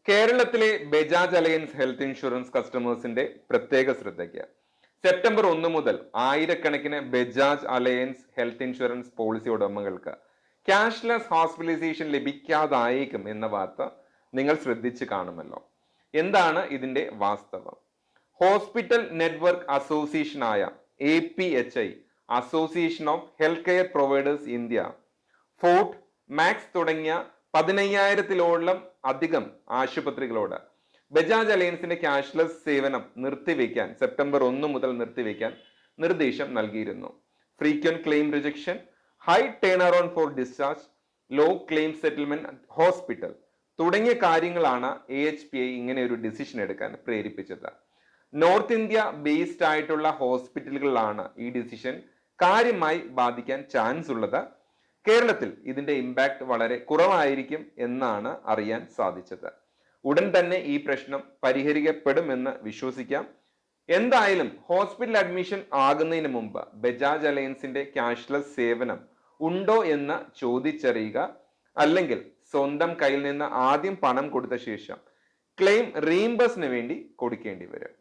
കേരളത്തിലെ Bajaj Allianz health insurance കസ്റ്റമേഴ്സിന്റെ പ്രത്യേക ശ്രദ്ധയ്ക്ക് സെപ്റ്റംബർ 1 മുതൽ ആയിരക്കണക്കിന് Bajaj Allianz health insurance policy ഉടമകൾക്ക് ക്യാഷ്ലെസ് ഹോസ്പിറ്റലൈസേഷൻ ലഭിക്കാതായേക്കും എന്ന വാർത്ത നിങ്ങൾ ശ്രദ്ധിച്ചു കാണുമല്ലോ. എന്താണ് ഇതിന്റെ വാസ്തവം? ഹോസ്പിറ്റൽ നെറ്റ്വർക്ക് അസോസിയേഷനായ APHI, association of health care providers India, Fort, Max തുടങ്ങിയ 15,000-ത്തിലോളം അധികം ആശുപത്രികളോട് ബജാജ് അലയൻസിന്റെ ക്യാഷ്ലെസ് സേവനം നിർത്തിവെക്കാൻ സെപ്റ്റംബർ 1 മുതൽ നിർത്തിവെക്കാൻ നിർദ്ദേശം നൽകിയിരുന്നു. Frequent claim rejection, high turn around for discharge, low claim settlement hospital തുടങ്ങിയ കാര്യങ്ങളാണ് AHPI ഇങ്ങനെ ഒരു ഡിസിഷൻ എടുക്കാൻ പ്രേരിപ്പിച്ചത്. നോർത്ത് ഇന്ത്യ ബേസ്ഡ് ആയിട്ടുള്ള ഹോസ്പിറ്റലുകളിലാണ് ഈ ഡിസിഷൻ കാര്യമായി ബാധിക്കാൻ ചാൻസ് ഉള്ളത്. കേരളത്തിൽ ഇതിന്റെ ഇമ്പാക്ട് വളരെ കുറവായിരിക്കും എന്നാണ് അറിയാൻ സാധിച്ചത്. ഉടൻ തന്നെ ഈ പ്രശ്നം പരിഹരിക്കപ്പെടുമെന്ന് വിശ്വസിക്കാം. എന്തായാലും ഹോസ്പിറ്റൽ അഡ്മിഷൻ ആകുന്നതിന് മുമ്പ് ബജാജ് അലയൻസിന്റെ ക്യാഷ്ലെസ് സേവനം ഉണ്ടോ എന്ന് ചോദിച്ചറിയുക. അല്ലെങ്കിൽ സ്വന്തം കയ്യിൽ നിന്ന് ആദ്യം പണം കൊടുത്ത ശേഷം ക്ലെയിം റീഇംബേഴ്സിന് വേണ്ടി കൊടുക്കേണ്ടി വരും.